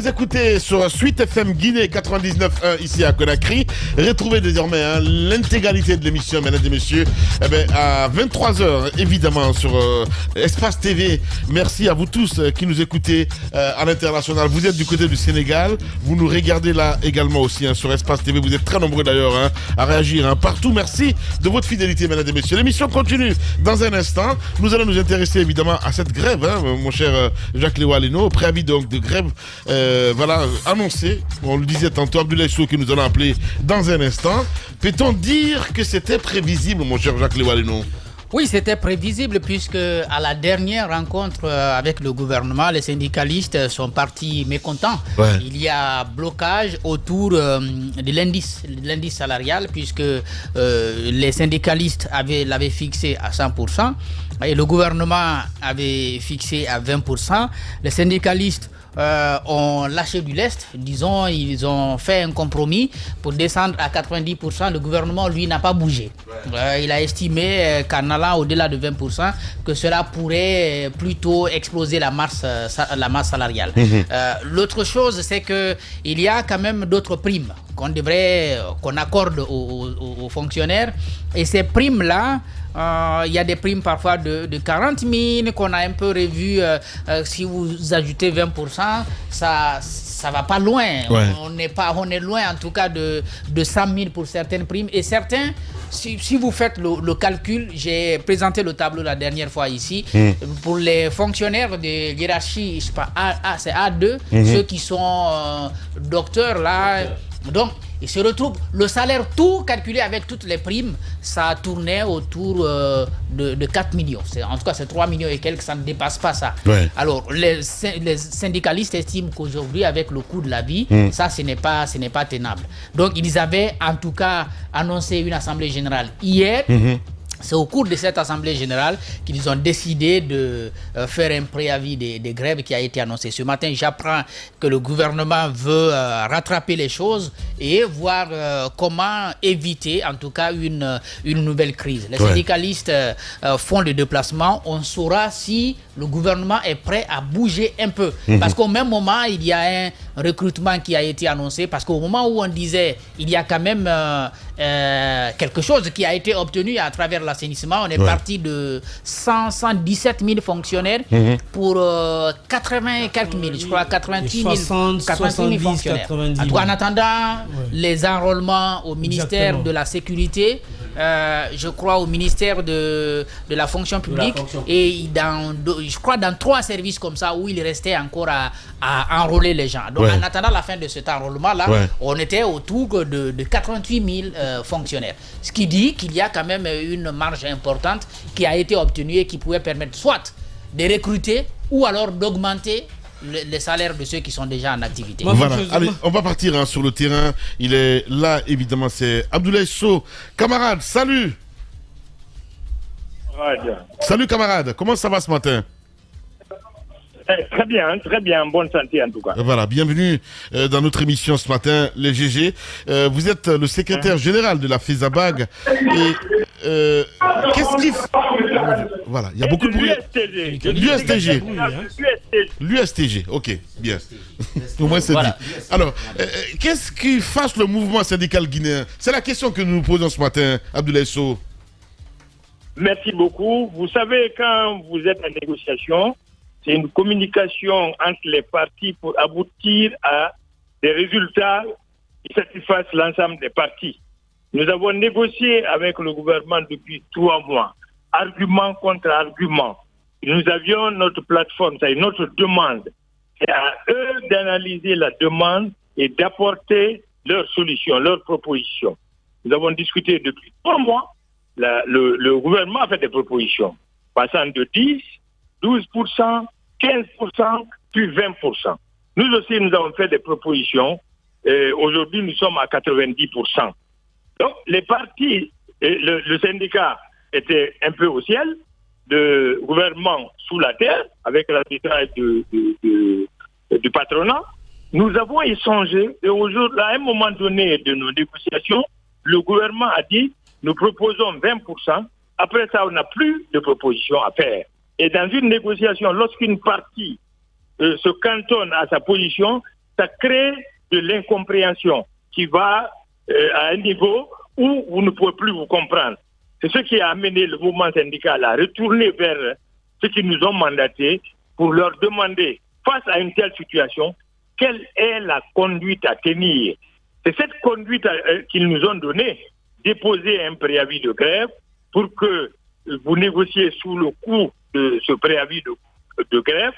Vous écoutez sur Suite FM Guinée 99.1 ici à Conakry. Retrouvez désormais l'intégralité de l'émission, mesdames et messieurs, à 23h, évidemment, sur Espace TV. Merci à vous tous qui nous écoutez à l'international. Vous êtes du côté du Sénégal. Vous nous regardez là également aussi sur Espace TV. Vous êtes très nombreux d'ailleurs à réagir partout. Merci de votre fidélité, mesdames et messieurs. L'émission continue dans un instant. Nous allons nous intéresser évidemment à cette grève, mon cher Jacques-Léo Aleno. Préavis donc de grève annoncé. On le disait tantôt, Abdoulaye Sow qui nous en a appelé dans un instant. Peut-on dire que c'était prévisible, mon cher Jacques-Léo Aleno? Oui, c'était prévisible puisque à la dernière rencontre avec le gouvernement, les syndicalistes sont partis mécontents. Ouais. Il y a blocage autour de l'indice salarial puisque les syndicalistes l'avaient fixé à 100% et le gouvernement avait fixé à 20%. Les syndicalistes ont lâché du lest, disons, ils ont fait un compromis pour descendre à 90%. Le gouvernement, lui, n'a pas bougé. Il a estimé qu'en allant au-delà de 20%, que cela pourrait plutôt exploser la masse salariale. L'autre chose, c'est qu'il y a quand même d'autres primes qu'on accorde aux fonctionnaires. Et ces primes-là, il y a des primes parfois de 40 000 qu'on a un peu revues. Si vous ajoutez 20%, ça va pas loin. Ouais. On est loin en tout cas de 100 000 pour certaines primes. Et certains, si vous faites le calcul, j'ai présenté le tableau la dernière fois ici, pour les fonctionnaires de hiérarchie, je sais pas, c'est A2, ceux qui sont docteurs là. Donc, il se retrouve, le salaire tout calculé avec toutes les primes, ça tournait autour de 4 millions. En tout cas, c'est 3 millions et quelques, ça ne dépasse pas ça. Ouais. Alors, les syndicalistes estiment qu'aujourd'hui, avec le coût de la vie, ça, ce n'est pas tenable. Donc, ils avaient en tout cas annoncé une assemblée générale hier. C'est au cours de cette assemblée générale qu'ils ont décidé de faire un préavis des grèves qui a été annoncé. Ce matin, j'apprends que le gouvernement veut rattraper les choses et voir comment éviter, en tout cas, une nouvelle crise. Les syndicalistes font le déplacement. On saura si le gouvernement est prêt à bouger un peu. Parce qu'au même moment, il y a un recrutement qui a été annoncé. Parce qu'au moment où on disait il y a quand même quelque chose qui a été obtenu à travers l'assainissement, on est parti de 117 000 fonctionnaires pour 80 et quelques mille, je crois 88 000 fonctionnaires. 90 en attendant les enrôlements au ministère de la Sécurité, je crois au ministère de la fonction publique et je crois dans 3 services comme ça où il restait encore à enrôler les gens. Donc en attendant la fin de cet enrôlement-là, on était autour de 88 000 fonctionnaires. Ce qui dit qu'il y a quand même une marge importante qui a été obtenue et qui pouvait permettre soit de recruter ou alors d'augmenter les salaires de ceux qui sont déjà en activité. Voilà, allez, on va partir sur le terrain. Il est là, évidemment, c'est Abdoulaye Sow. Camarade, salut. Salut camarade, comment ça va ce matin? Très bien, bonne santé en tout cas. Voilà, bienvenue dans notre émission ce matin, les GG. Vous êtes le secrétaire général de la FESABAG. Et qu'est-ce qu'il fait? Voilà, il y a beaucoup de bruit. L'USTG, ok, bien. Au moins c'est dit. Alors, qu'est-ce qui fâche le mouvement syndical guinéen? C'est la question que nous nous posons ce matin, Abdoulaye Sow. Merci beaucoup. Vous savez, quand vous êtes en négociation, c'est une communication entre les parties pour aboutir à des résultats qui satisfassent l'ensemble des parties. Nous avons négocié avec le gouvernement depuis 3 mois, argument contre argument. Nous avions notre plateforme, c'est notre demande. C'est à eux d'analyser la demande et d'apporter leurs solutions, leurs propositions. Nous avons discuté depuis 3 mois. Le gouvernement a fait des propositions, passant de 10, 12%, 15%, puis 20%. Nous aussi, nous avons fait des propositions. Aujourd'hui, nous sommes à 90%. Donc, les partis, le syndicat était un peu au ciel, le gouvernement sous la terre, avec la détail du patronat. Nous avons échangé et aujourd'hui, à un moment donné de nos négociations, le gouvernement a dit nous proposons 20%. Après ça, on n'a plus de propositions à faire. Et dans une négociation, lorsqu'une partie se cantonne à sa position, ça crée de l'incompréhension qui va à un niveau où vous ne pouvez plus vous comprendre. C'est ce qui a amené le mouvement syndical à retourner vers ceux qui nous ont mandatés pour leur demander, face à une telle situation, quelle est la conduite à tenir. C'est cette conduite qu'ils nous ont donnée, déposer un préavis de grève pour que vous négociez sous le coup de ce préavis de grève,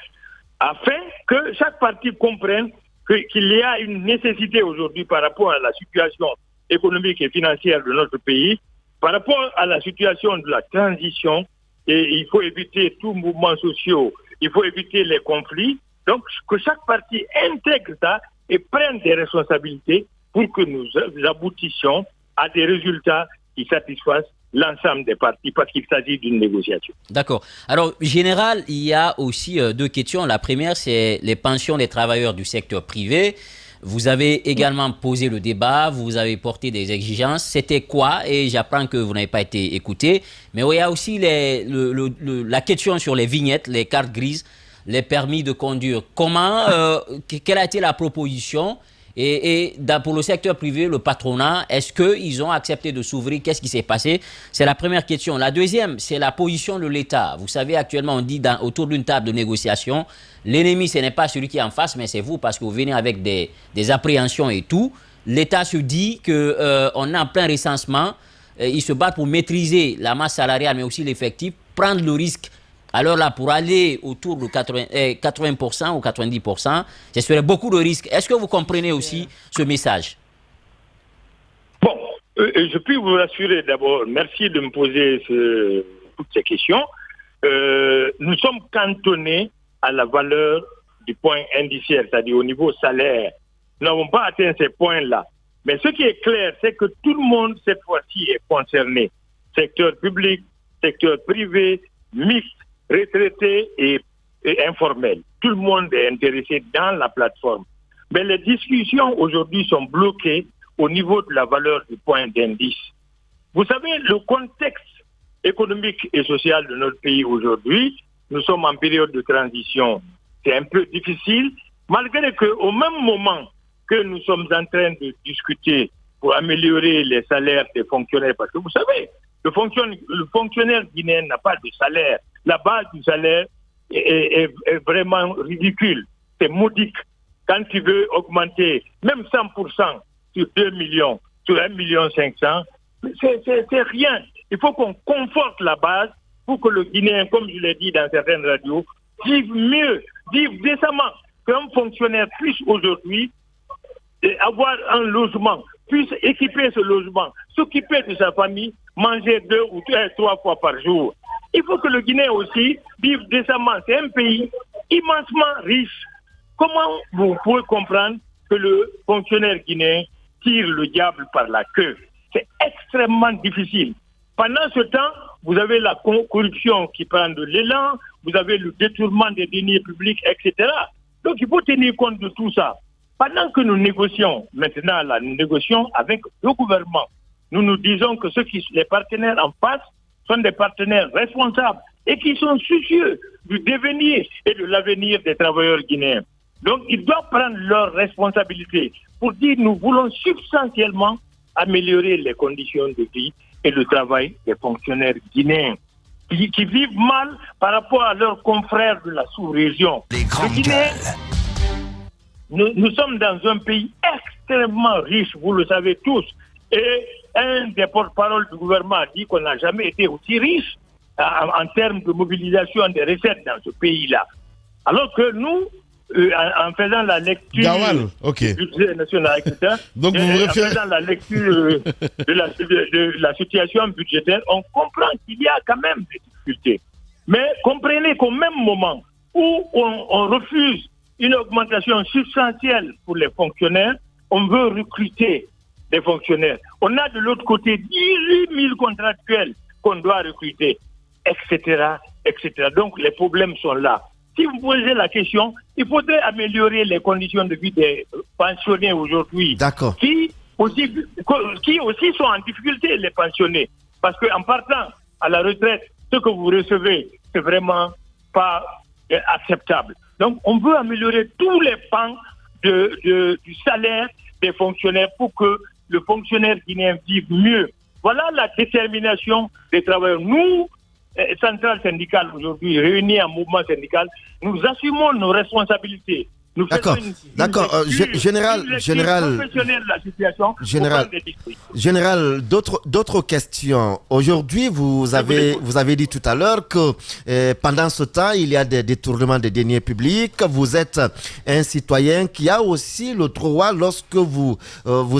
afin que chaque partie comprenne qu'il y a une nécessité aujourd'hui par rapport à la situation économique et financière de notre pays, par rapport à la situation de la transition, et il faut éviter tout mouvement social, il faut éviter les conflits. Donc, que chaque partie intègre ça et prenne des responsabilités pour que nous aboutissions à des résultats qui satisfassent l'ensemble des parties, parce qu'il s'agit d'une négociation. D'accord. Alors, général, il y a aussi deux questions. La première, c'est les pensions des travailleurs du secteur privé. Vous avez également posé le débat, vous avez porté des exigences. C'était quoi? Et j'apprends que vous n'avez pas été écouté. Mais il y a aussi la question sur les vignettes, les cartes grises, les permis de conduire. Comment, quelle a été la proposition? Et pour le secteur privé, le patronat, est-ce qu'ils ont accepté de s'ouvrir? Qu'est-ce qui s'est passé? C'est la première question. La deuxième, c'est la position de l'État. Vous savez, actuellement, on dit autour d'une table de négociation, l'ennemi, ce n'est pas celui qui est en face, mais c'est vous, parce que vous venez avec des appréhensions et tout. L'État se dit qu'on est en plein recensement. Ils se battent pour maîtriser la masse salariale, mais aussi l'effectif, prendre le risque. Alors là, pour aller autour de 80% ou 90%, ce serait beaucoup de risques. Est-ce que vous comprenez aussi ce message? Bon, je puis vous rassurer d'abord, merci de me poser toutes ces questions. Nous sommes cantonnés à la valeur du point indiciaire, c'est-à-dire au niveau salaire. Nous n'avons pas atteint ces points-là. Mais ce qui est clair, c'est que tout le monde, cette fois-ci, est concerné. Secteur public, secteur privé, mixte, retraités et informels. Tout le monde est intéressé dans la plateforme. Mais les discussions aujourd'hui sont bloquées au niveau de la valeur du point d'indice. Vous savez, le contexte économique et social de notre pays aujourd'hui, nous sommes en période de transition. C'est un peu difficile, malgré qu'au même moment que nous sommes en train de discuter pour améliorer les salaires des fonctionnaires, parce que vous savez, le fonctionnaire guinéen n'a pas de salaire. La base du salaire est vraiment ridicule. C'est modique. Quand tu veux augmenter même 100% sur 2 millions, sur 1,5 million, c'est rien. Il faut qu'on conforte la base pour que le Guinéen, comme je l'ai dit dans certaines radios, vive mieux, vive décemment. Qu'un fonctionnaire puisse aujourd'hui avoir un logement, puisse équiper ce logement, s'occuper de sa famille, manger 2 ou 3 fois par jour. Il faut que le Guinée aussi vive décemment. C'est un pays immensement riche. Comment vous pouvez comprendre que le fonctionnaire guinéen tire le diable par la queue? C'est extrêmement difficile. Pendant ce temps, vous avez la corruption qui prend de l'élan, vous avez le détournement des deniers publics, etc. Donc il faut tenir compte de tout ça. Pendant que nous négocions, maintenant là, nous négocions avec le gouvernement, nous nous disons que les partenaires en face sont des partenaires responsables et qui sont soucieux du devenir et de l'avenir des travailleurs guinéens. Donc, ils doivent prendre leurs responsabilités pour dire nous voulons substantiellement améliorer les conditions de vie et le travail des fonctionnaires guinéens qui vivent mal par rapport à leurs confrères de la sous-région. Le Guinée, nous sommes dans un pays extrêmement riche, vous le savez tous, et un des porte-parole du gouvernement a dit qu'on n'a jamais été aussi riche en termes de mobilisation des recettes dans ce pays-là. Alors que nous, en faisant la lecture du budget national, etc., donc en faisant la lecture de la situation budgétaire, on comprend qu'il y a quand même des difficultés. Mais comprenez qu'au même moment où on refuse une augmentation substantielle pour les fonctionnaires, on veut recruter des fonctionnaires. On a de l'autre côté 18 000 contractuels qu'on doit recruter, etc., etc. Donc les problèmes sont là. Si vous posez la question, il faudrait améliorer les conditions de vie des pensionnés aujourd'hui. D'accord. Qui aussi sont en difficulté, les pensionnés. Parce qu'en partant à la retraite, ce que vous recevez, c'est vraiment pas acceptable. Donc, on veut améliorer tous les pans du salaire des fonctionnaires pour que le fonctionnaire guinéen vive mieux. Voilà la détermination des travailleurs. Nous, centrales syndicales aujourd'hui, réunies en mouvement syndical, nous assumons nos responsabilités. D'accord. Général, d'autres questions. Aujourd'hui, vous avez dit tout à l'heure que pendant ce temps, il y a des détournements des deniers publics. Vous êtes un citoyen qui a aussi le droit, lorsque vous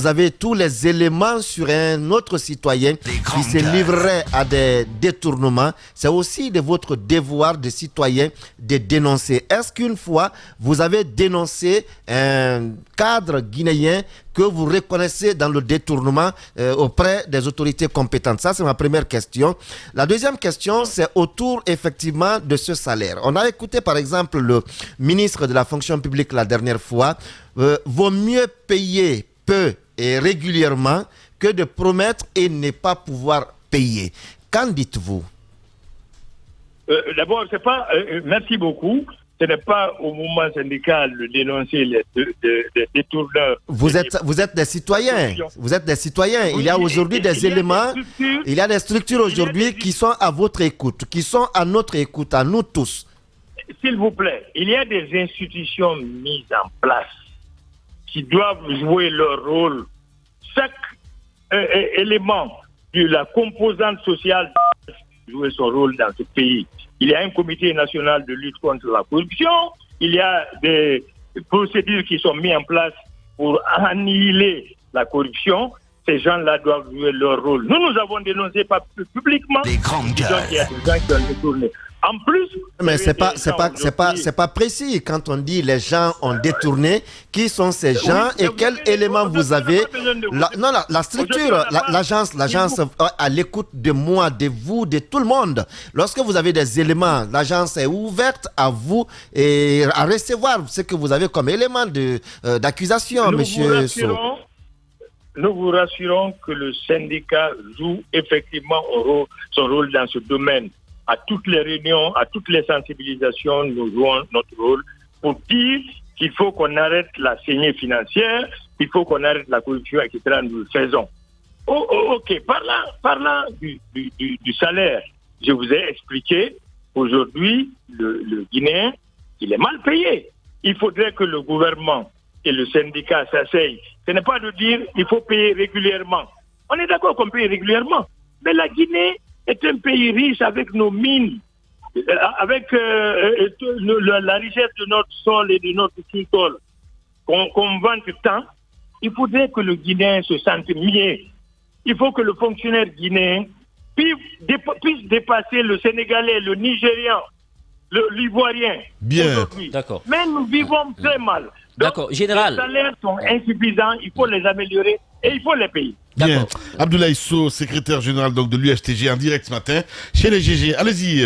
avez tous les éléments sur un autre citoyen qui se livrerait à des détournements, c'est aussi de votre devoir de citoyen de dénoncer. Est-ce qu'une fois, vous avez dénoncer un cadre guinéen que vous reconnaissez dans le détournement auprès des autorités compétentes? Ça, c'est ma première question. La deuxième question, c'est autour effectivement de ce salaire. On a écouté par exemple le ministre de la fonction publique la dernière fois. Vaut mieux payer peu et régulièrement que de promettre et ne pas pouvoir payer. Qu'en dites-vous? D'abord, c'est pas. Merci beaucoup. Ce n'est pas au mouvement syndical de dénoncer les détourneurs. Vous êtes des citoyens. Vous êtes des citoyens. Oui, il y a aujourd'hui des éléments. Il y a des structures aujourd'hui qui sont à votre écoute, qui sont à notre écoute, à nous tous. S'il vous plaît, il y a des institutions mises en place qui doivent jouer leur rôle. Chaque élément de la composante sociale doit jouer son rôle dans ce pays. Il y a un comité national de lutte contre la corruption. Il y a des procédures qui sont mises en place pour annihiler la corruption. Ces gens-là doivent jouer leur rôle. Nous avons dénoncé publiquement les grandes gueules. Il y a des gens qui ont détourné. En plus, mais c'est pas précis quand on dit les gens ont détourné. Qui sont ces gens et quels éléments vous avez? La structure, l'agence à l'écoute de moi, de vous, de tout le monde. Lorsque vous avez des éléments, l'agence est ouverte à vous et à recevoir ce que vous avez comme élément d'accusation, monsieur Sow. Nous vous rassurons que le syndicat joue effectivement son rôle dans ce domaine. À toutes les réunions, à toutes les sensibilisations, nous jouons notre rôle pour dire qu'il faut qu'on arrête la saignée financière, qu'il faut qu'on arrête la corruption, etc. Nous le faisons. Ok, parlant du salaire, je vous ai expliqué, aujourd'hui, le Guinéen, il est mal payé. Il faudrait que le gouvernement et le syndicat s'asseyent. Ce n'est pas de dire qu'il faut payer régulièrement. On est d'accord qu'on paye régulièrement, mais la Guinée est un pays riche avec nos mines, avec la richesse de notre sol et de notre sous-sol qu'on vante tant. Il faudrait que le Guinéen se sente mieux. Il faut que le fonctionnaire guinéen puisse dépasser le Sénégalais, le Nigérian, l'Ivoirien. Bien. D'accord. Mais nous vivons très mal. D'accord, général. Les salaires sont insuffisants, il faut les améliorer et il faut les payer. Bien. Abdoulaye Sow, secrétaire général donc, de l'UFTG en direct ce matin chez les GG. Allez-y,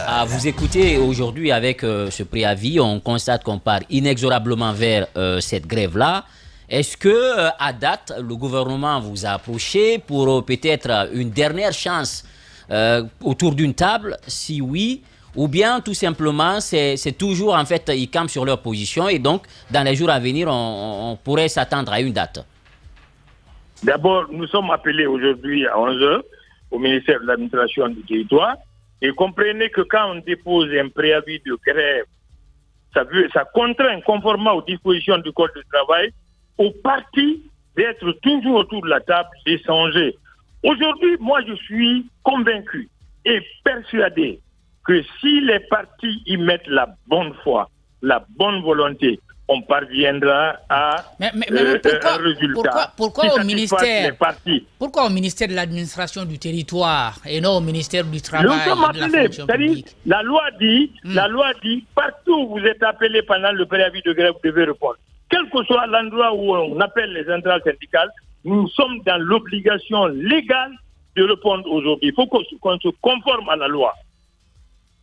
à vous écouter aujourd'hui avec ce préavis, on constate qu'on part inexorablement vers cette grève-là. Est-ce que, à date, le gouvernement vous a approché pour peut-être une dernière chance autour d'une table? Si oui, ou bien tout simplement c'est toujours en fait ils campent sur leur position et donc dans les jours à venir on pourrait s'attendre à une date? D'abord, nous sommes appelés aujourd'hui à 11h au ministère de l'administration du territoire et comprenez que quand on dépose un préavis de grève, ça contraint conformément aux dispositions du Code du travail aux partis d'être toujours autour de la table, d'échanger. Aujourd'hui, moi je suis convaincu et persuadé que si les partis y mettent la bonne foi, la bonne volonté, on parviendra à un résultat. Pourquoi au ministère de l'administration du territoire et non au ministère du travail et de la fonction publique? La loi dit, partout où vous êtes appelé pendant le préavis de grève, vous devez répondre. Quel que soit l'endroit où on appelle les centrales syndicales, nous sommes dans l'obligation légale de répondre aujourd'hui. Il faut qu'on se conforme à la loi.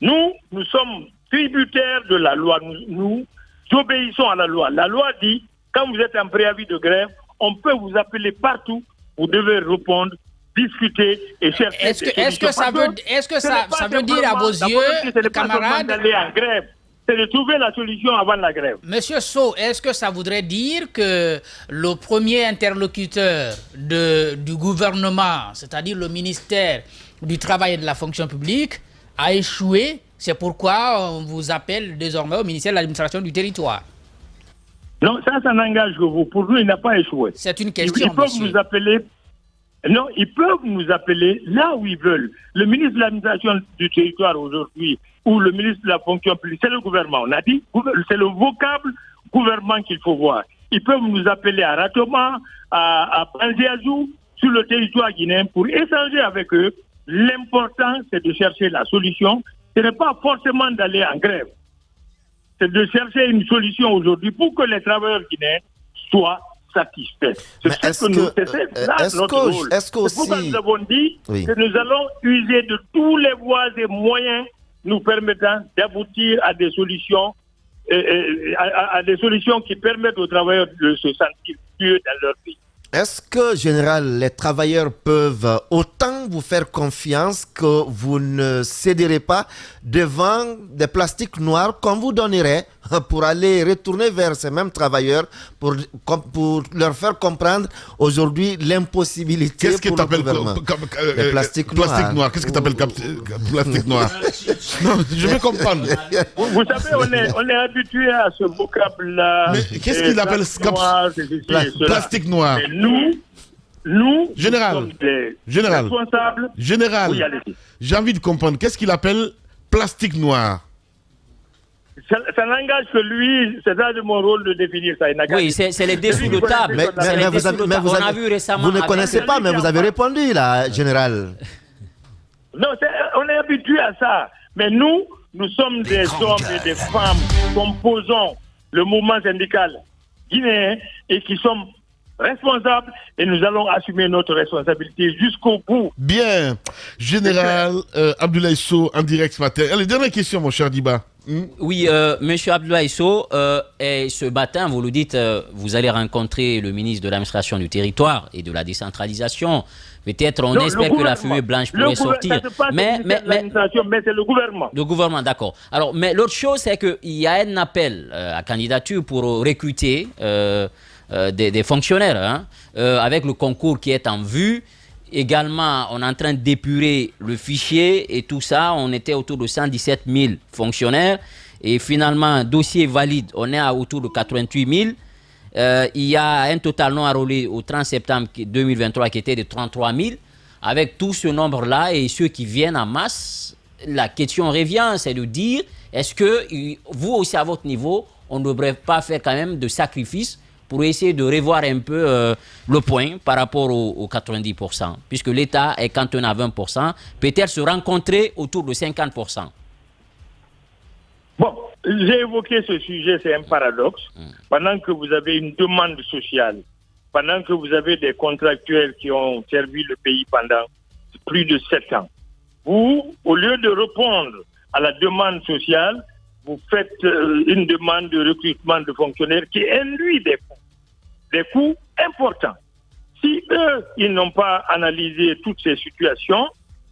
Nous sommes tributaires de la loi. Nous obéissons à la loi. La loi dit, quand vous êtes en préavis de grève, on peut vous appeler partout. Vous devez répondre, discuter et chercher. Est-ce que ça veut dire à vos yeux, camarades, d'aller en grève. c'est de trouver la solution avant la grève. Monsieur Sow, est-ce que ça voudrait dire que le premier interlocuteur du gouvernement, c'est-à-dire le ministère du Travail et de la Fonction publique, a échoué? C'est pourquoi on vous appelle désormais au ministère de l'Administration du Territoire. Non, ça n'engage que vous. Pour nous, il n'a pas échoué. C'est une question, Ils peuvent nous appeler. Non, ils peuvent nous appeler là où ils veulent. Le ministre de l'Administration du Territoire aujourd'hui, ou le ministre de la Fonction publique, c'est le gouvernement. On a dit, c'est le vocable gouvernement qu'il faut voir. Ils peuvent nous appeler à Ratoma, à Panziazou, sur le territoire guinéen, pour échanger avec eux. L'important, c'est de chercher la solution. Ce n'est pas forcément d'aller en grève. C'est de chercher une solution aujourd'hui pour que les travailleurs guinéens soient satisfaits. C'est pourquoi nous avons dit que nous allons user de tous les voies et moyens nous permettant d'aboutir à des solutions, à des solutions qui permettent aux travailleurs de se sentir mieux dans leur pays. Est-ce que, général, les travailleurs peuvent autant vous faire confiance que vous ne céderez pas devant des plastiques noirs qu'on vous donnerait pour aller retourner vers ces mêmes travailleurs pour leur faire comprendre aujourd'hui l'impossibilité pour le gouvernement? Les plastiques noirs. Qu'est-ce que tu appelles plastique noir? Non, je vais comprendre. Vous savez, on est habitué à ce vocable-là. Mais qu'est-ce qu'il appelle plastique noir? Nous Général, sommes des responsables. Général, oui, allez-y. J'ai envie de comprendre. Qu'est-ce qu'il appelle plastique noir? Ça n'engage que lui, c'est ça de mon rôle de définir ça. Oui, c'est les dessous de table. Vous ne connaissez pas, mais vous avez répondu là, général. Non, on est habitué à ça. Mais nous sommes des hommes et des femmes composant le mouvement syndical guinéen et qui sommes responsables et nous allons assumer notre responsabilité jusqu'au bout. Bien. Général Abdoulaye Sow en direct ce matin. Allez, dernière question, mon cher Diba. Oui, monsieur Abdoulaye Sow, et ce matin, vous le dites, vous allez rencontrer le ministre de l'Administration du Territoire et de la décentralisation. Peut-être on espère que la fumée blanche pourrait sortir. Mais c'est le gouvernement. Le gouvernement, d'accord. Alors, mais l'autre chose, c'est qu'il y a un appel à candidature pour recruter des fonctionnaires, hein, avec le concours qui est en vue. Également, on est en train d'épurer le fichier et tout ça. On était autour de 117 000 fonctionnaires. Et finalement, dossier valide, on est à autour de 88 000. Il y a un total non enrôlé au 30 septembre 2023 qui était de 33 000. Avec tout ce nombre-là et ceux qui viennent en masse, la question revient, c'est de dire, est-ce que vous aussi à votre niveau, on ne devrait pas faire quand même de sacrifices pour essayer de revoir un peu le point par rapport aux 90%, puisque l'État est cantonné à 20%, peut-être se rencontrer autour de 50%. Bon, j'ai évoqué ce sujet, c'est un paradoxe. Pendant que vous avez une demande sociale, pendant que vous avez des contractuels qui ont servi le pays pendant plus de 7 ans, vous, au lieu de répondre à la demande sociale, vous faites une demande de recrutement de fonctionnaires qui induit des coûts importants. Si eux, ils n'ont pas analysé toutes ces situations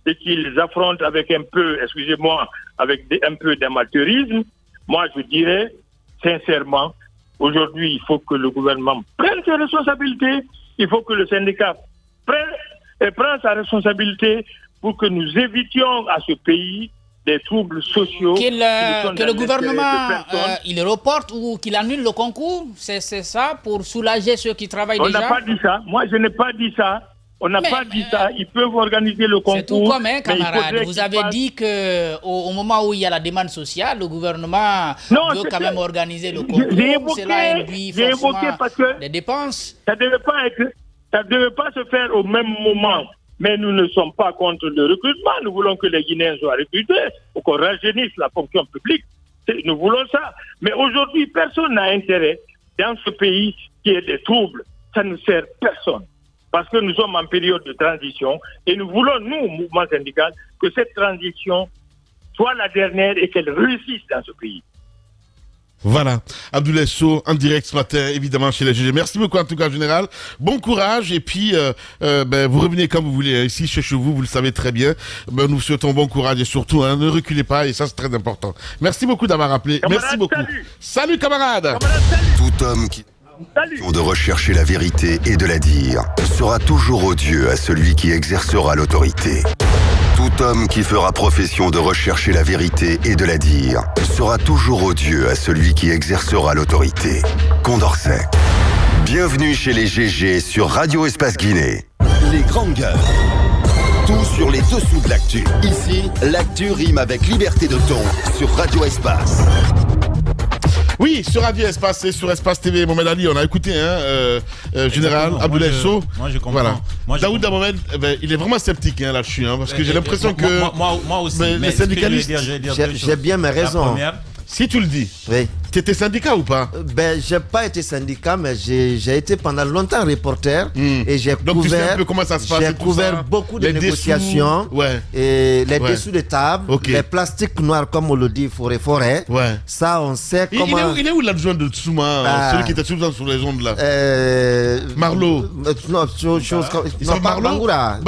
et qu'ils affrontent avec un peu, excusez-moi, avec un peu d'amateurisme, moi je dirais sincèrement, aujourd'hui il faut que le gouvernement prenne ses responsabilités, il faut que le syndicat prenne sa responsabilité pour que nous évitions à ce pays des troubles sociaux. Que le gouvernement il reporte ou qu'il annule le concours, c'est ça, pour soulager ceux qui travaillent déjà? On n'a pas dit ça. Moi, je n'ai pas dit ça. On n'a pas dit ça. Ils peuvent organiser le concours. C'est tout comme, hein, camarade. Vous avez dit qu'au moment où il y a la demande sociale, le gouvernement veut quand même organiser le concours. Cela induit forcément des dépenses. Ça ne devait pas se faire au même moment. Mais nous ne sommes pas contre le recrutement. Nous voulons que les Guinéens soient recrutés ou qu'on rajeunisse la fonction publique. Nous voulons ça. Mais aujourd'hui, personne n'a intérêt dans ce pays qui ait des troubles. Ça ne sert personne. Parce que nous sommes en période de transition et nous voulons, nous, mouvement syndical, que cette transition soit la dernière et qu'elle réussisse dans ce pays. Voilà, Abdoulaye Sow en direct ce matin, évidemment chez les GG. Merci beaucoup en tout cas, général. Bon courage et puis vous revenez quand vous voulez. Ici chez vous, vous le savez très bien. Nous vous souhaitons bon courage et surtout ne reculez pas et ça c'est très important. Merci beaucoup d'avoir appelé. Camarade, merci beaucoup. Salut camarade. Tout homme qui de rechercher la vérité et de la dire sera toujours odieux à celui qui exercera l'autorité. Tout homme qui fera profession de rechercher la vérité et de la dire sera toujours odieux à celui qui exercera l'autorité. Condorcet. Bienvenue chez les GG sur Radio Espace Guinée. Les grandes gueules. Tout sur les dessous de l'actu. Ici, l'actu rime avec liberté de ton sur Radio Espace. Oui, sur Radio Espace et sur Espace TV, Mohamed Ali, on a écouté, Général Abdoulaye Sow. Moi, je comprends. Voilà. Daoud Mohamed, il est vraiment sceptique là-dessus, parce que j'ai l'impression que moi aussi. Mais les syndicalistes, j'ai bien mes raisons. Si tu le dis. Oui. Tu étais syndicat ou pas? J'ai pas été syndicat, mais j'ai été pendant longtemps reporter et j'ai Donc, tu sais un peu comment ça se passe. J'ai couvert beaucoup de négociations et les dessous de table, les plastiques noirs comme on le dit, forêt. Ouais. Ça, on sait comment. Il est où l'adjoint de Tsouma, celui qui était souvent sur les ondes là? Marlo. Non, Bangoura.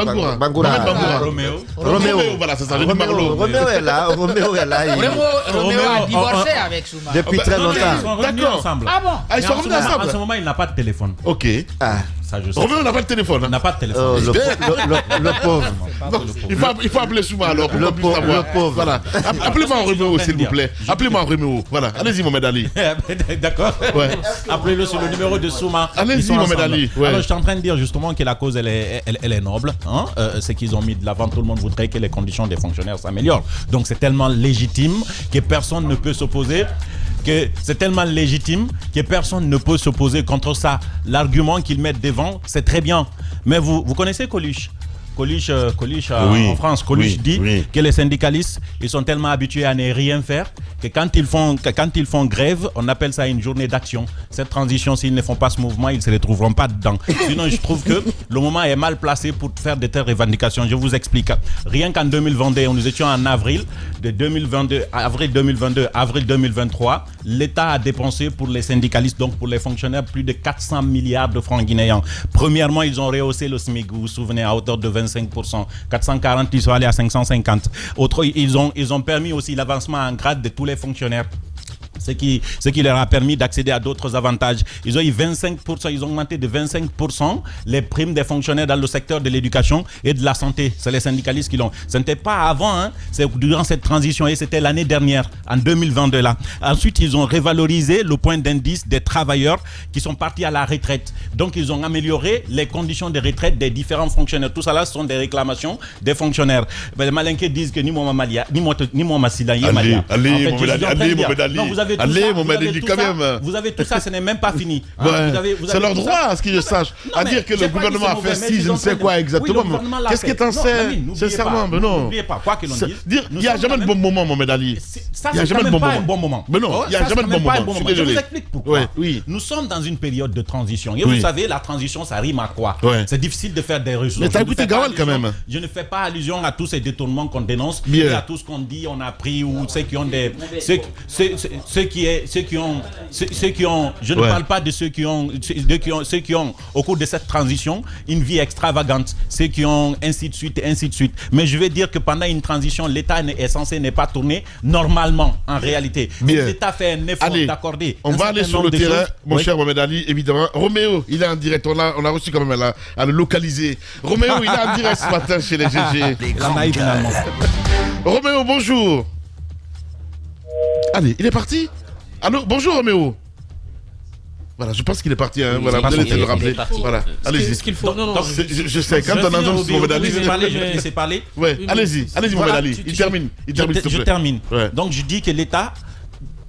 Roméo, voilà, c'est ça. Roméo est là. Roméo a divorcé avec Souma. Depuis très longtemps. Ils sont revenus ensemble. Ah bon? Ils sont revenus ensemble. En ce moment, il n'a pas de téléphone. Ok. Ça, je sais. Roméo n'a pas de téléphone. Il n'a pas de téléphone. Le pauvre. Il faut appeler Souma alors. Le pauvre. Voilà. Appelez-moi Roméo, s'il vous plaît. Appelez-moi Roméo. Voilà. Allez-y, Mohamed Ali. D'accord. Ouais. Appelez-le sur le numéro de Souma. Allez-y, Mohamed Ali. Ouais. Alors, je suis en train de dire justement que la cause, elle est noble. C'est qu'ils ont mis de l'avant. Tout le monde voudrait que les conditions des fonctionnaires s'améliorent. Donc, c'est tellement légitime que personne ne peut s'opposer. C'est tellement légitime que personne ne peut s'opposer contre ça. L'argument qu'ils mettent devant, c'est très bien. Mais vous connaissez Coluche en France, Coluche dit que les syndicalistes, ils sont tellement habitués à ne rien faire que quand ils font grève, on appelle ça une journée d'action. Cette transition, s'ils ne font pas ce mouvement, ils ne se retrouveront pas dedans. Sinon, je trouve que le moment est mal placé pour faire de telles revendications. Je vous explique. Rien qu'en 2022, nous étions en avril 2022, avril 2023, l'État a dépensé pour les syndicalistes, donc pour les fonctionnaires, plus de 400 milliards de francs guinéens. Premièrement, ils ont rehaussé le SMIC, vous vous souvenez, à hauteur de 25%. 440, ils sont allés à 550. Ils ont permis aussi l'avancement en grade de tous les fonctionnaires. Ce qui leur a permis d'accéder à d'autres avantages. Ils ont eu 25%, ils ont augmenté de 25% les primes des fonctionnaires dans le secteur de l'éducation et de la santé. C'est les syndicalistes qui l'ont. Ce n'était pas avant, c'est durant cette transition et c'était l'année dernière, en 2022 là. Ensuite, ils ont révalorisé le point d'indice des travailleurs qui sont partis à la retraite. Donc, ils ont amélioré les conditions de retraite des différents fonctionnaires. Tout ça là, ce sont des réclamations des fonctionnaires. Les Malinqués disent que ni moi Malia, ni moi Massila, ni Malia. Allez, Mohamed Ali. Allez, mon mari, quand même. Vous avez tout ça, ce n'est même pas fini. C'est leur droit, à ce que je sache, à dire que le gouvernement a fait si, je ne sais quoi exactement. Qu'est-ce que tu en sais, sincèrement? Mais non. N'oubliez pas, quoi que l'on dise. Il n'y a jamais de bon moment, Mohamed Ali. Ça, c'est quand même pas un bon moment. Mais non, il n'y a jamais de bon moment. Je vous explique pourquoi. Nous sommes dans une période de transition. Et vous savez, la transition, ça rime à quoi? C'est difficile de faire des ressources. Mais t'as écouté Gawal quand même. Je ne fais pas allusion à tous ces détournements qu'on dénonce et à tout ce qu'on dit, on a pris ou ceux qui ont des... Ceux qui ont, je ne parle pas de ceux qui ont, au cours de cette transition, une vie extravagante, ceux qui ont ainsi de suite. Mais je vais dire que pendant une transition, l'État est censé ne pas tourner normalement, en réalité. L'État fait un effort d'accorder. On va aller sur le terrain, mon cher Mohamed Ali, évidemment. Roméo, il est en direct, on a réussi quand même à le localiser. Roméo, il est en direct ce matin chez les GG. Roméo, bonjour. Allez, il est parti? Allô, bonjour Roméo. Voilà, je pense qu'il est parti. Voilà, vous allez le rappeler. Voilà, allez-y. Ce qu'il faut. Non, je sais. Quand on entend Mohamed Ali, je vais te laisser parler. Ouais, allez-y, Mohamed Ali. Il termine. Je termine. Donc je dis que l'État,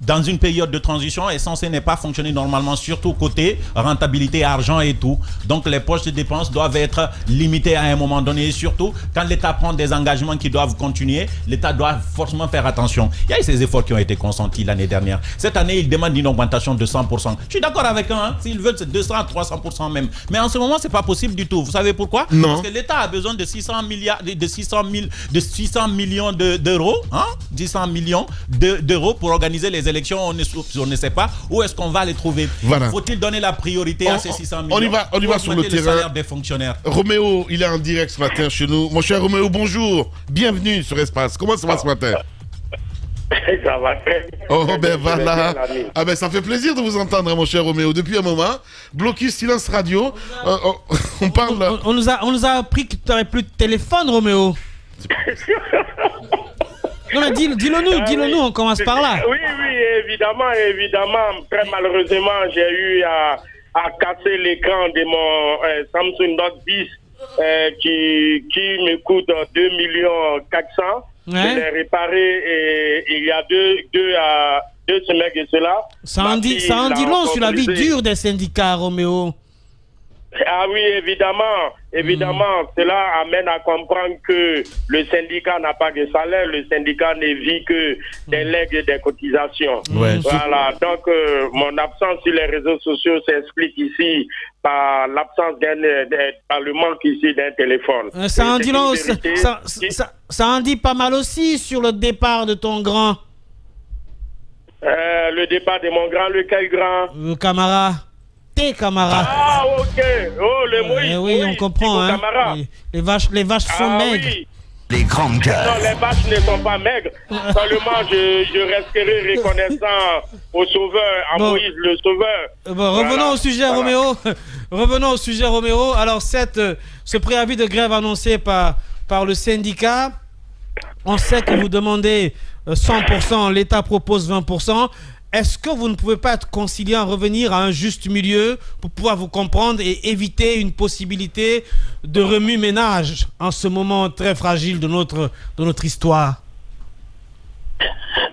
dans une période de transition, est censé ne pas fonctionner normalement, surtout côté rentabilité, argent et tout. Donc les poches de dépenses doivent être limitées à un moment donné. Et surtout, quand l'État prend des engagements qui doivent continuer, l'État doit forcément faire attention. Il y a eu ces efforts qui ont été consentis l'année dernière. Cette année, ils demandent une augmentation de 100%. Je suis d'accord avec eux. S'ils veulent, c'est 200 à 300% même. Mais en ce moment, c'est pas possible du tout. Vous savez pourquoi? Non. Parce que l'État a besoin de 600 millions d'euros, 600 millions d'euros pour organiser les élections élections, on ne sait pas où est-ce qu'on va les trouver. Voilà. Faut-il donner la priorité à ces 600 millions? On y va sur le terrain. Salaire des fonctionnaires. Roméo, il est en direct ce matin chez nous. Mon cher Roméo, bonjour. Bienvenue sur Espace. Comment ça va ce matin? Ça va très bien. Oh ben voilà. Ah ben ça fait plaisir de vous entendre, mon cher Roméo. Depuis un moment, Blocus Silence Radio, on parle. On nous a appris que tu n'avais plus de téléphone, Roméo. Non mais dis-le-nous, on commence par là. Oui, évidemment. Très malheureusement, j'ai eu à casser l'écran de mon Samsung Note 10 qui me coûte 2 400 000. Je l'ai réparé et il y a deux semaines de cela. Ça en dit long sur la vie dure des syndicats, Roméo. Ah oui, évidemment, cela amène à comprendre que le syndicat n'a pas de salaire, le syndicat ne vit que des legs et des cotisations. Ouais. Voilà, donc mon absence sur les réseaux sociaux s'explique ici par l'absence par le manque ici d'un téléphone. Ça en dit long, ça en dit pas mal aussi sur le départ de ton grand. Le départ de mon grand, lequel grand? Le camarade. Tes camarades. Ah, ok. Oh, le Moïse. Oui, on comprend. Hein. Les vaches sont maigres. Oui. Les grandes gueules. Non, les vaches ne sont pas maigres. Seulement, je resterai reconnaissant au sauveur, à Moïse le sauveur. Revenons au sujet, Roméo. Revenons au sujet, Roméo. Alors, ce préavis de grève annoncé par le syndicat, on sait que vous demandez 100%, l'État propose 20%. Est-ce que vous ne pouvez pas être conciliant, revenir à un juste milieu pour pouvoir vous comprendre et éviter une possibilité de remue-ménage en ce moment très fragile de notre histoire?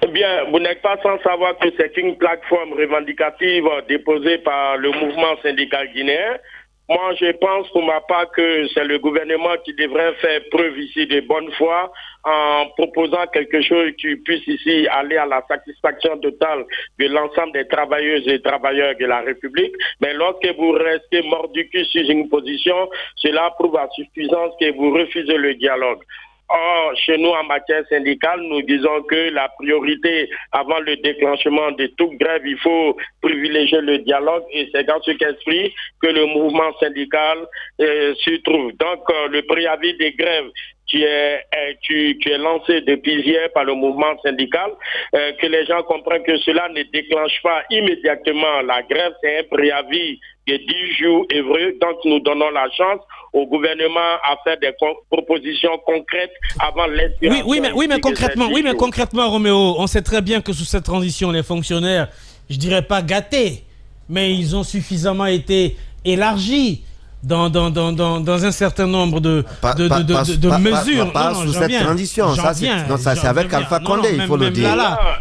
Eh bien, vous n'êtes pas sans savoir que c'est une plateforme revendicative déposée par le mouvement syndical guinéen. Moi, je pense pour ma part que c'est le gouvernement qui devrait faire preuve ici de bonne foi en proposant quelque chose qui puisse ici aller à la satisfaction totale de l'ensemble des travailleuses et travailleurs de la République. Mais lorsque vous restez mort du cul sur une position, cela prouve à suffisance que vous refusez le dialogue. Or, chez nous, en matière syndicale, nous disons que la priorité avant le déclenchement de toute grève, il faut privilégier le dialogue et c'est dans cet esprit que le mouvement syndical s'y trouve. Donc, le préavis des grèves qui est lancé depuis hier par le mouvement syndical, que les gens comprennent que cela ne déclenche pas immédiatement la grève, c'est un préavis de 10 jours évreux. Donc nous donnons la chance au gouvernement à faire des propositions concrètes avant l'expiration. Oui, mais concrètement, Roméo, on sait très bien que sous cette transition, les fonctionnaires, je dirais pas gâtés, mais ils ont suffisamment été élargis dans un certain nombre de mesures. Pas sous cette transition, ça c'est avec Alpha Condé, il faut le dire.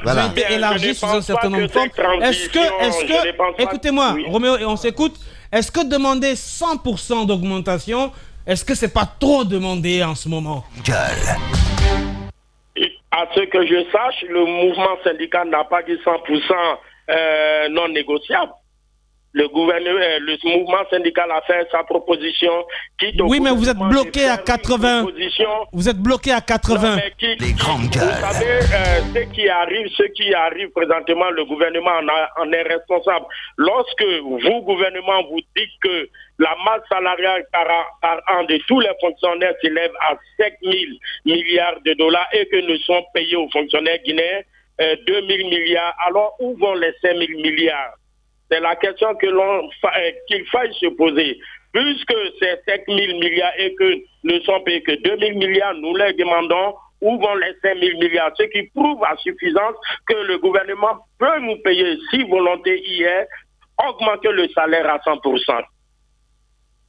Ils ont été élargis sous un certain nombre de formes. Est-ce que écoutez-moi, oui. Roméo, et on s'écoute, est-ce que demander 100% d'augmentation, est-ce que c'est pas trop demandé en ce moment? À ce que je sache, le mouvement syndical n'a pas dit 100% non négociable. Le mouvement syndical a fait sa proposition. Oui, mais vous êtes bloqué à 80. Vous êtes bloqué à 80. Non, les grandes gueules. Vous savez, ce qui arrive présentement, le gouvernement en est responsable. Lorsque vous, gouvernement, vous dites que la masse salariale par an de tous les fonctionnaires s'élève à 5 000 milliards de dollars et que nous sommes payés aux fonctionnaires guinéens 2 000 milliards, alors où vont les 5 000 milliards? C'est la question qu'il faille se poser. Puisque c'est 5 000 milliards et que ne sont payés que 2 000 milliards, nous les demandons où vont les 5 000 milliards. Ce qui prouve à suffisance que le gouvernement peut nous payer, si volonté y est, augmenter le salaire à 100%.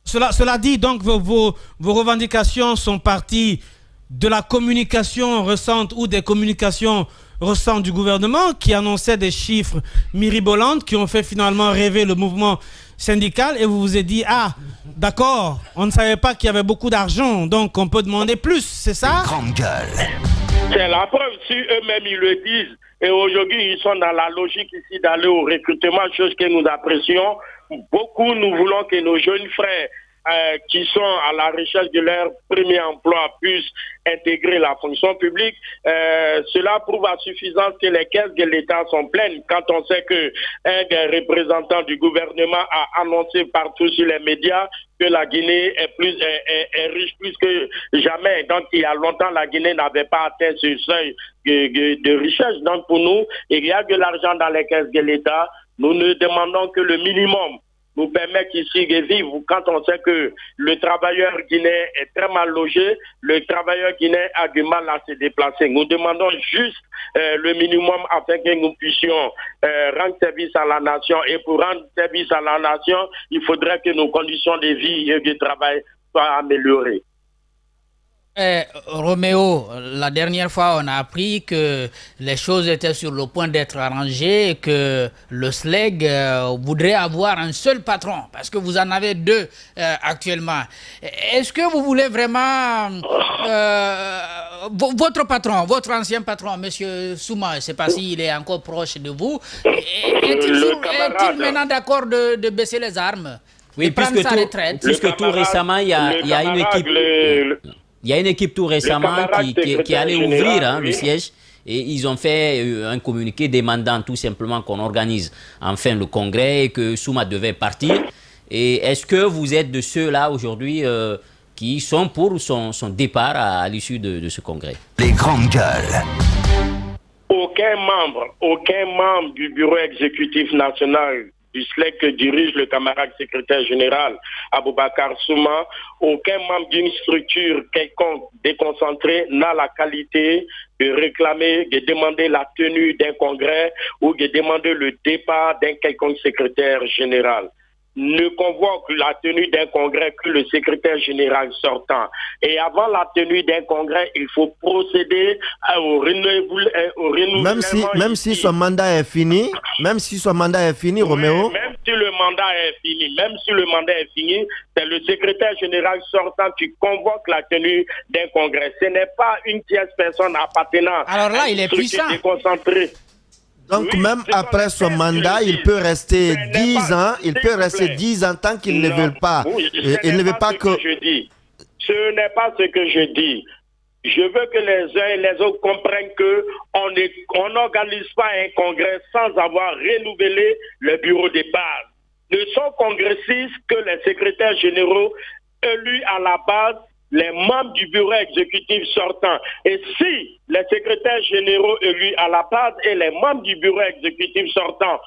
Cela dit, donc, vos revendications sont parties de la communication récente ou des communications récentes du gouvernement qui annonçait des chiffres mirabolantes qui ont fait finalement rêver le mouvement syndical et vous vous êtes dit, ah, d'accord, on ne savait pas qu'il y avait beaucoup d'argent, donc on peut demander plus, c'est ça? Grande gueule. C'est la preuve, si eux-mêmes ils le disent, et aujourd'hui ils sont dans la logique ici d'aller au recrutement, chose que nous apprécions. Beaucoup, nous voulons que nos jeunes frères qui sont à la recherche de leur premier emploi puissent intégrer la fonction publique. Cela prouve à suffisance que les caisses de l'État sont pleines quand on sait que un des représentants du gouvernement a annoncé partout sur les médias que la Guinée est riche plus que jamais. Donc, il y a longtemps, la Guinée n'avait pas atteint ce seuil de richesse. Donc, pour nous, il y a de l'argent dans les caisses de l'État. Nous ne demandons que le minimum nous permettre ici de vivre quand on sait que le travailleur guinéen est très mal logé, le travailleur guinéen a du mal à se déplacer. Nous demandons juste le minimum afin que nous puissions rendre service à la nation. Et pour rendre service à la nation, il faudrait que nos conditions de vie et de travail soient améliorées. Roméo, la dernière fois, on a appris que les choses étaient sur le point d'être arrangées et que le SLEG voudrait avoir un seul patron, parce que vous en avez deux actuellement. Est-ce que vous voulez vraiment votre patron, votre ancien patron, M. Souma, je ne sais pas s'il est encore proche de vous, est-il maintenant d'accord de baisser les armes? Oui, puisque tout récemment, il y a une équipe... Il y a une équipe tout récemment qui allait ouvrir le siège et ils ont fait un communiqué demandant tout simplement qu'on organise enfin le congrès et que Souma devait partir. Et est-ce que vous êtes de ceux-là aujourd'hui qui sont pour son départ à l'issue de ce congrès? Les grandes gueules. Aucun membre du bureau exécutif national du SLEG que dirige le camarade secrétaire général Aboubakar Souma, aucun membre d'une structure quelconque déconcentrée n'a la qualité de réclamer, de demander la tenue d'un congrès ou de demander le départ d'un quelconque secrétaire général. Ne convoque la tenue d'un congrès que le secrétaire général sortant. Et avant la tenue d'un congrès, il faut procéder au renouvellement. Même si son mandat est fini, Roméo. Même si le mandat est fini, c'est le secrétaire général sortant qui convoque la tenue d'un congrès. Ce n'est pas une tierce personne appartenant à une structure déconcentrée. Donc oui, même après son mandat, il peut rester 10 ans. Il peut rester 10 ans tant qu'il ne veut pas. Il ne veut pas que... Ce n'est pas ce que je dis. Je veux que les uns et les autres comprennent qu'on n'organise pas un congrès sans avoir renouvelé le bureau de base. Ne sont congressistes que les secrétaires généraux élus à la base, les membres du bureau exécutif sortant. Et si les secrétaires généraux élus à la base et les membres du bureau exécutif sortant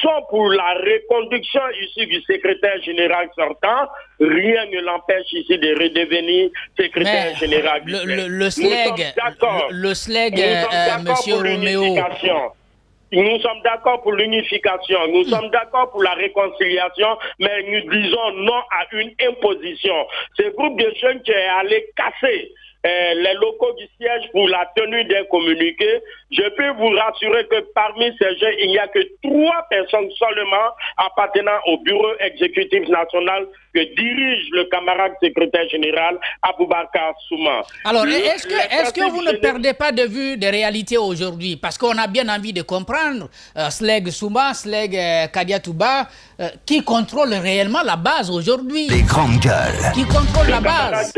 sont pour la reconduction ici du secrétaire général sortant, rien ne l'empêche ici de redevenir secrétaire général. Le SLEG, monsieur Roméo. Nous sommes d'accord pour l'unification, nous sommes d'accord pour la réconciliation, mais nous disons non à une imposition. Ce groupe de jeunes qui est allé casser les locaux du siège pour la tenue d'un communiqué, je peux vous rassurer que parmi ces jeunes, il n'y a que 3 personnes seulement appartenant au bureau exécutif national que dirige le camarade secrétaire général Aboubakar Souma. Alors, est-ce que vous ne perdez pas de vue des réalités aujourd'hui? Parce qu'on a bien envie de comprendre, SLEG Souma, SLEG Kadiatouba, qui contrôle réellement la base aujourd'hui? Les grandes gueules. Qui contrôle la base?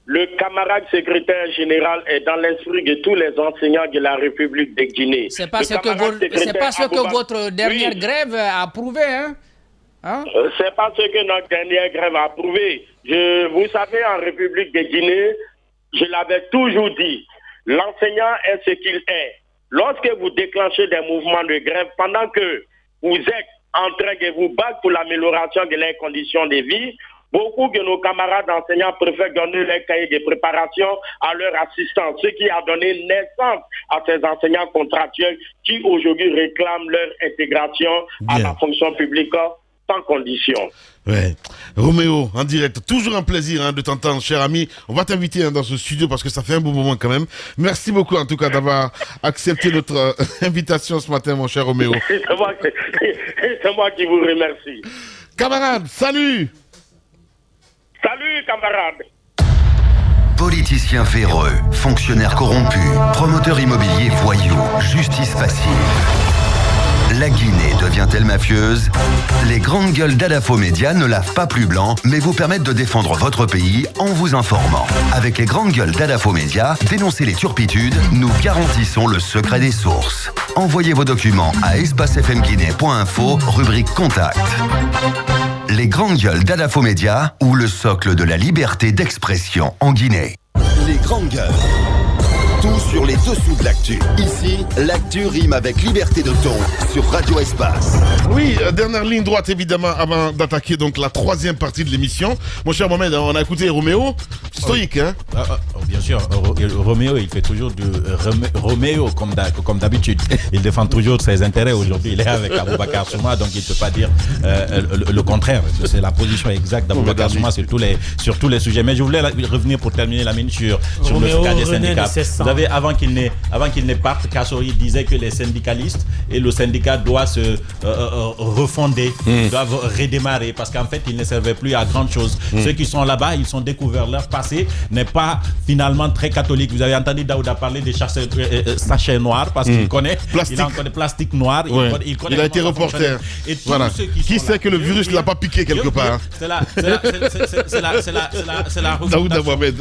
Le camarade secrétaire général est dans l'esprit de tous les enseignants de la République de Guinée. C'est pas ce que votre dernière grève a prouvé, hein? C'est pas ce que notre dernière grève a prouvé. Vous savez, en République de Guinée, je l'avais toujours dit, l'enseignant est ce qu'il est. Lorsque vous déclenchez des mouvements de grève, pendant que vous êtes en train de vous battre pour l'amélioration de leurs conditions de vie, beaucoup de nos camarades enseignants préfèrent donner leur cahier de préparation à leur assistant, ce qui a donné naissance à ces enseignants contractuels qui aujourd'hui réclament leur intégration à la fonction publique sans condition. Ouais. Roméo, en direct, toujours un plaisir de t'entendre, cher ami. On va t'inviter dans ce studio parce que ça fait un bon moment quand même. Merci beaucoup en tout cas d'avoir accepté notre invitation ce matin, mon cher Roméo. C'est moi qui vous remercie. Camarade, salut! Salut, camarades. Politiciens véreux, fonctionnaires corrompus, promoteurs immobiliers voyous, justice facile. La Guinée devient-elle mafieuse? Les grandes gueules d'Adafo Média ne lavent pas plus blanc, mais vous permettent de défendre votre pays en vous informant. Avec les grandes gueules d'Adafo Média, dénoncez les turpitudes, nous garantissons le secret des sources. Envoyez vos documents à espacefmguinée.info, rubrique Contact. Les grandes gueules d'Adafo Média ou le socle de la liberté d'expression en Guinée. Les grandes gueules. Tout sur les dessous de l'actu. Ici, l'actu rime avec liberté de ton sur Radio Espace. Oui, dernière ligne droite évidemment avant d'attaquer donc la troisième partie de l'émission. Mon cher Mohamed, on a écouté Roméo, stoïque hein. Bien sûr, Roméo il fait toujours du Roméo comme d'habitude. Il défend toujours ses intérêts. Aujourd'hui il est avec Aboubakar Souma, donc il ne peut pas dire le contraire. C'est la position exacte d'Aboubakar Souma sur tous les sujets. Mais je voulais revenir pour terminer la mine sur le cas des syndicats. Vous savez, avant qu'il ne parte, Kassori disait que les syndicalistes et le syndicat doivent se refonder, doivent redémarrer parce qu'en fait, ils ne servaient plus à grand chose. Ceux qui sont là-bas, ils ont découvert leur passé n'est pas finalement très catholique. Vous avez entendu Daouda parler des sachets noirs parce qu'il connaît plastique noir. Il a été reporter. Et voilà. Qui sait que le virus ne l'a pas piqué quelque part? C'est la Daouda Mohamed.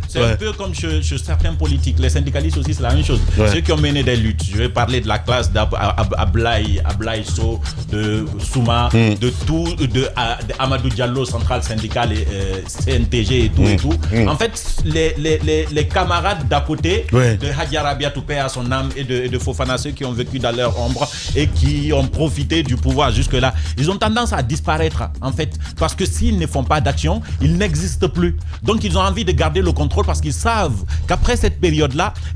C'est un peu comme chez certains politiques. Les syndicalistes aussi, c'est la même chose. Ceux qui ont mené des luttes. Je vais parler de la classe d'Ablaï So, de Souma, de Amadou Diallo, centrale syndicale, et CNTG et tout. En fait, les camarades d'à côté de Hadi Arabia Toupé à son âme et de Fofana, ceux qui ont vécu dans leur ombre et qui ont profité du pouvoir jusque-là, ils ont tendance à disparaître en fait, parce que s'ils ne font pas d'action, ils n'existent plus. Donc ils ont envie de garder le contrôle parce qu'ils savent qu'après cette période-là,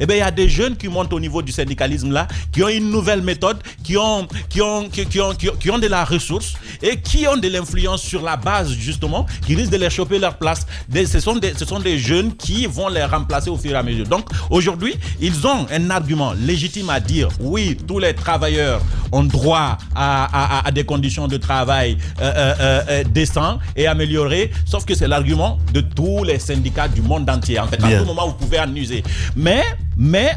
il y a des jeunes qui montent au niveau du syndicalisme là, qui ont une nouvelle méthode, qui ont de la ressource et qui ont de l'influence sur la base justement, qui risquent de les choper leur place. Ce sont des jeunes qui vont les remplacer au fur et à mesure. Donc aujourd'hui, ils ont un argument légitime à dire oui, tous les travailleurs ont droit à des conditions de travail décents et améliorées, sauf que c'est l'argument de tous les syndicats du monde entier. En fait, à tout moment, vous pouvez en user. Mais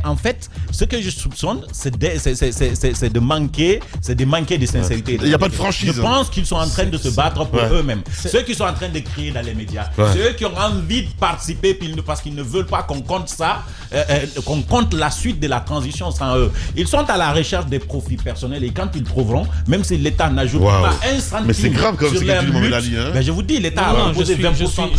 en fait, ce que je soupçonne, c'est de manquer de sincérité. Il n'y a pas de franchise. Je pense qu'ils sont en train de se battre pour eux-mêmes. Ceux qui sont en train de crier dans les médias, ceux qui ont envie de participer parce qu'ils ne veulent pas qu'on compte ça, qu'on compte la suite de la transition sans eux. Ils sont à la recherche des profits personnels et quand ils trouveront, même si l'État n'ajoute pas un centime, mais c'est grave comme sur leur lutte, mais je vous dis, l'État a imposé 20%.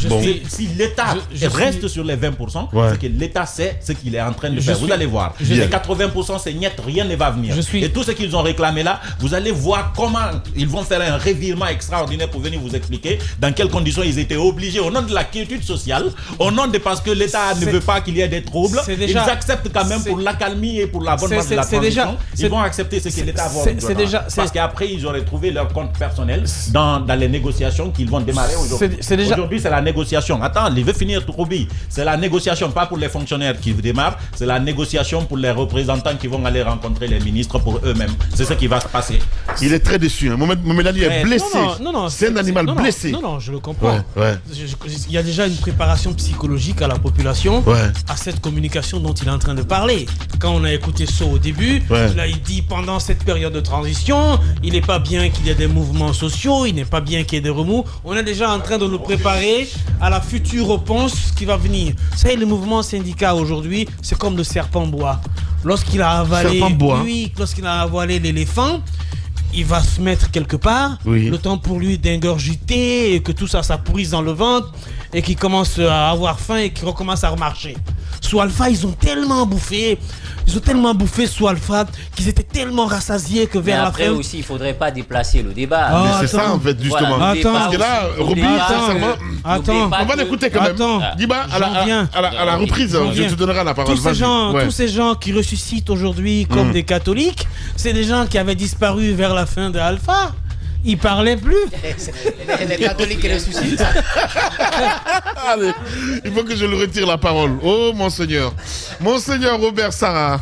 Si l'État reste sur les 20%, c'est que l'État sait ce qu'il est en train de faire. Vous allez voir. Les 80%, c'est net, rien ne va venir. Et tout ce qu'ils ont réclamé là, vous allez voir comment ils vont faire un revirement extraordinaire pour venir vous expliquer dans quelles conditions ils étaient obligés, au nom de la quiétude sociale, au nom de parce que l'État ne veut pas qu'il y ait des troubles, ils acceptent quand même pour l'accalmie et pour la bonne marche de la transition. Ils vont accepter ce que l'État va parce qu'après, ils auraient trouvé leur compte personnel dans les négociations qu'ils vont démarrer aujourd'hui. Aujourd'hui, c'est la négociation. Attends, il veut finir Touroubi. C'est la négociation, pas pour les fonctionnaires qui démarrent, c'est la négociation pour les représentants qui vont aller rencontrer les ministres pour eux-mêmes. C'est ce qui va se passer. Il est très déçu. Mohamed Ali est blessé. C'est un animal blessé. Non, je le comprends. Il y a déjà une préparation psychologique à la population à cette communication dont il est en train de parler. Quand on a écouté ça au début, là il dit pendant cette période de transition, il n'est pas bien qu'il y ait des mouvements sociaux, il n'est pas bien qu'il y ait des remous. On est déjà en train de nous préparer à la future réponse qui va venir. Ça y est, le mouvement syndical aujourd'hui, c'est comme le serpent bois. Lorsqu'il a avalé l'éléphant, il va se mettre quelque part, le temps pour lui d'ingurgiter et que tout ça pourrisse dans le ventre et qu'il commence à avoir faim et qu'il recommence à remarcher. Sous Alpha, ils ont tellement bouffé sous Alpha qu'ils étaient tellement rassasiés que vers la fin... Après aussi, il ne faudrait pas déplacer le débat. Mais c'est ça en fait justement. Voilà, parce que là, Roby, sincèrement... Attends, on va l'écouter quand même. Diba, à la reprise, je te donnerai la parole. Tous ces gens qui ressuscitent aujourd'hui comme des catholiques, c'est des gens qui avaient disparu vers la fin de Alpha. Ils parlaient plus. Les catholiques ressuscitent. Allez, il faut que je le retire la parole. Oh, Monseigneur Robert Sarah.